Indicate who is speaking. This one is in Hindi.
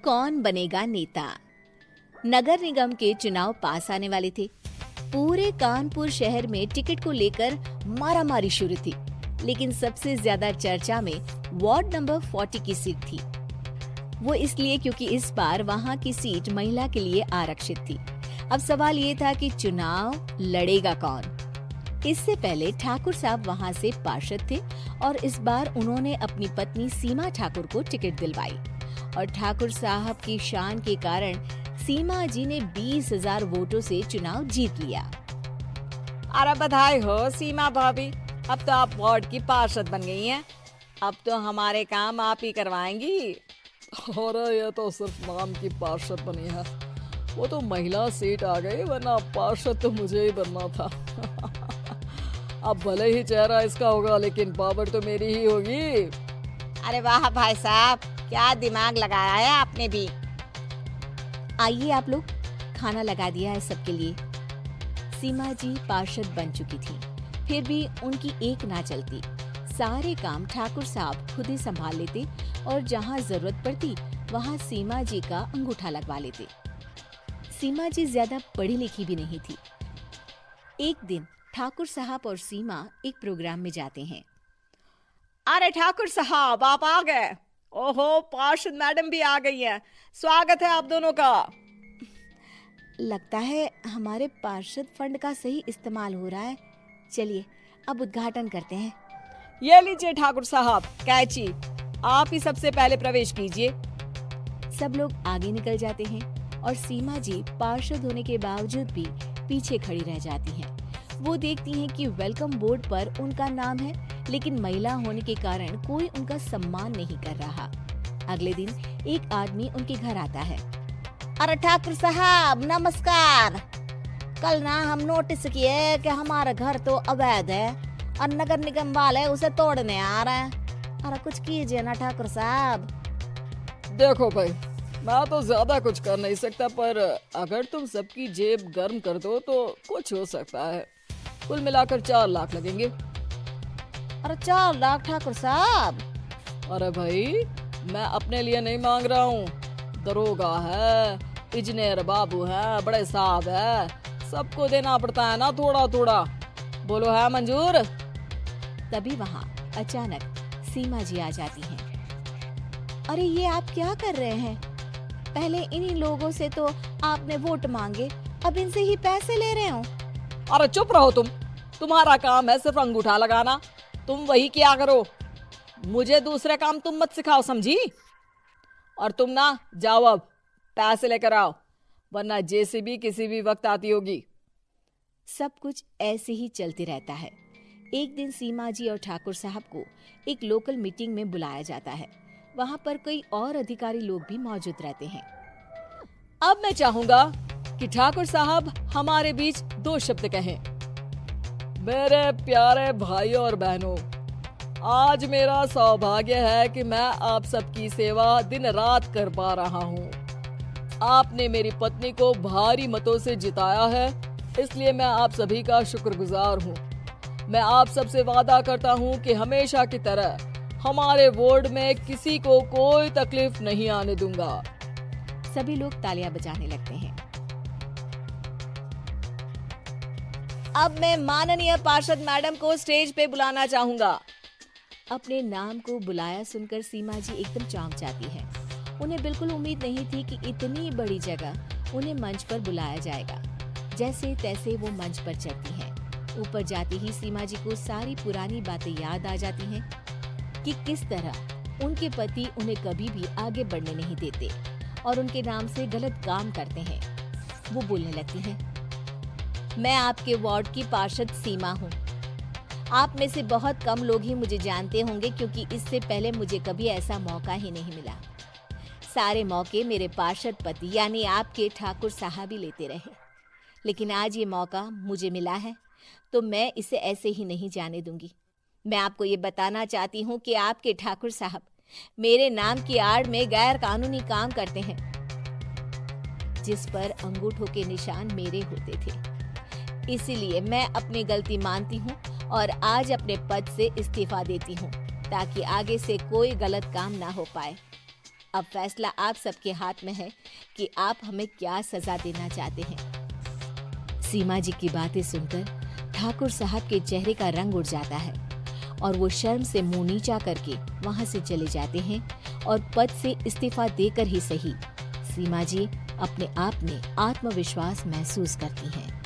Speaker 1: कौन बनेगा नेता। नगर निगम के चुनाव पास आने वाले थे। पूरे कानपुर शहर में टिकट को लेकर मारामारी शुरू थी, लेकिन सबसे ज्यादा चर्चा में वार्ड नंबर 40 की सीट थी। वो इसलिए क्योंकि इस बार वहां की सीट महिला के लिए आरक्षित थी। अब सवाल ये था कि चुनाव लड़ेगा कौन। इससे पहले ठाकुर साहब वहां से पार्षद थे और इस बार उन्होंने अपनी पत्नी सीमा ठाकुर को टिकट दिलवाई और ठाकुर साहब की शान के कारण सीमा जी ने 20,000 वोटों से चुनाव जीत लिया।
Speaker 2: अरे बधाई हो सीमा भाभी, अब तो आप वार्ड की पार्षद बन गई हैं। अब तो हमारे काम आप ही करवाएंगी।
Speaker 3: अरे ये तो सिर्फ नाम की पार्षद बनी है, वो तो महिला सीट आ गई, वरना पार्षद तो मुझे ही बनना था। अब भले ही चेहरा इसका होगा, लेकिन पावर तो मेरी ही होगी।
Speaker 2: अरे वाह भाई साहब, क्या दिमाग लगाया है आपने भी।
Speaker 1: आइए आप लोग, खाना लगा दिया है सबके लिए। सीमा जी पार्षद बन चुकी थी, फिर भी उनकी एक ना चलती। सारे काम ठाकुर साहब खुद ही संभाल लेते और जहाँ जरूरत पड़ती वहाँ सीमा जी का अंगूठा लगवा लेते। सीमा जी ज्यादा पढ़ी लिखी भी नहीं थी। एक दिन ठाकुर साहब और सीमा एक प्रोग्राम में जाते हैं।
Speaker 2: अरे ठाकुर साहब, आप आ गए। ओहो, पार्षद मैडम भी आ गई हैं। स्वागत है आप दोनों का।
Speaker 1: लगता है हमारे पार्षद फंड का सही इस्तेमाल हो रहा है। चलिए अब उद्घाटन करते हैं।
Speaker 2: ये लीजिए ठाकुर साहब कैची, आप ही सबसे पहले प्रवेश कीजिए।
Speaker 1: सब लोग आगे निकल जाते हैं और सीमा जी पार्षद होने के बावजूद भी पीछे खड़ी रह जाती हैं। वो देखती हैं कि वेलकम बोर्ड पर उनका नाम है, लेकिन महिला होने के कारण कोई उनका सम्मान नहीं कर रहा। अगले दिन एक आदमी उनके घर आता है।
Speaker 2: अरे ठाकुर साहब नमस्कार। कल ना हम नोटिस किए कि हमारा घर तो अवैध है और नगर निगम वाले उसे तोड़ने आ रहे हैं। अरे कुछ कीजिए ना ठाकुर साहब।
Speaker 3: देखो भाई, मैं तो ज्यादा कुछ कर नहीं सकता, पर अगर तुम सबकी जेब गर्म कर दो तो कुछ हो सकता है। कुल मिलाकर 4 लाख लगेंगे।
Speaker 2: अरे 4 लाख ठाकुर साहब?
Speaker 3: अरे भाई, मैं अपने लिए नहीं मांग रहा हूँ। दरोगा है, इंजीनियर बाबू है, बड़े साहब है, सबको देना पड़ता है ना थोड़ा थोड़ा। बोलो है मंजूर?
Speaker 1: तभी वहाँ अचानक सीमा जी आ जाती हैं। अरे ये आप क्या कर रहे हैं? पहले इन्हीं लोगों से तो आपने वोट मांगे, अब इनसे ही पैसे ले रहे हो।
Speaker 2: अरे चुप रहो तुम, तुम्हारा काम है सिर्फ अंगूठा लगाना, तुम वही किया करो। मुझे दूसरे काम तुम मत सिखाओ, समझी? और तुम ना जाओ, अब पैसे लेकर आओ, वरना जेसीबी किसी भी वक्त आती होगी।
Speaker 1: सब कुछ ऐसे ही चलते रहता है। एक दिन सीमा जी और ठाकुर साहब को एक लोकल मीटिंग में बुलाया जाता है। वहाँ पर कई और अधिकारी लोग भी मौजूद रहते हैं।
Speaker 2: अब मैं चाहूंगा कि ठाकुर साहब हमारे बीच 2 शब्द कहें।
Speaker 3: मेरे प्यारे भाइयों और बहनों, आज मेरा सौभाग्य है कि मैं आप सबकी सेवा दिन रात कर पा रहा हूँ। आपने मेरी पत्नी को भारी मतों से जिताया है, इसलिए मैं आप सभी का शुक्रगुजार हूँ। मैं आप सबसे वादा करता हूँ कि हमेशा की तरह हमारे वार्ड में किसी को कोई तकलीफ नहीं आने दूंगा।
Speaker 1: सभी लोग तालियां बजाने लगते हैं।
Speaker 2: अब मैं माननीय पार्षद मैडम को स्टेज पे बुलाना चाहूंगा।
Speaker 1: अपने नाम को बुलाया सुनकर सीमा जी एकदम चौंक जाती है। उन्हें बिल्कुल उम्मीद नहीं थी कि इतनी बड़ी जगह उन्हें मंच पर बुलाया जाएगा। जैसे तैसे वो मंच पर चढ़ती हैं। ऊपर जाती ही सीमा जी को सारी पुरानी बातें याद आ जाती हैं कि किस तरह उनके पति उन्हें कभी भी आगे बढ़ने नहीं देते और उनके नाम से गलत काम करते हैं। वो बोलने लगती हैं, मैं आपके वार्ड की पार्षद सीमा हूँ। आप में से बहुत कम लोग ही मुझे जानते होंगे, क्योंकि इससे पहले मुझे कभी ऐसा मौका ही नहीं मिला। सारे मौके मेरे पार्षद पति यानी आपके ठाकुर साहब ही लेते रहे, लेकिन आज ये मौका मुझे मिला है तो मैं इसे ऐसे ही नहीं जाने दूंगी। मैं आपको ये बताना चाहती हूँ कि आपके ठाकुर साहब मेरे नाम की आड़ में गैर कानूनी काम करते हैं, जिस पर अंगूठों के निशान मेरे होते थे। इसीलिए मैं अपनी गलती मानती हूँ और आज अपने पद से इस्तीफा देती हूँ, ताकि आगे से कोई गलत काम ना हो पाए। अब फैसला आप सबके हाथ में है कि आप हमें क्या सजा देना चाहते हैं। सीमा जी की बातें सुनकर ठाकुर साहब के चेहरे का रंग उड़ जाता है और वो शर्म से मुंह नीचा करके वहां से चले जाते हैं और पद से इस्तीफा देकर ही सही सीमा जी अपने आप में आत्मविश्वास महसूस करती हैं।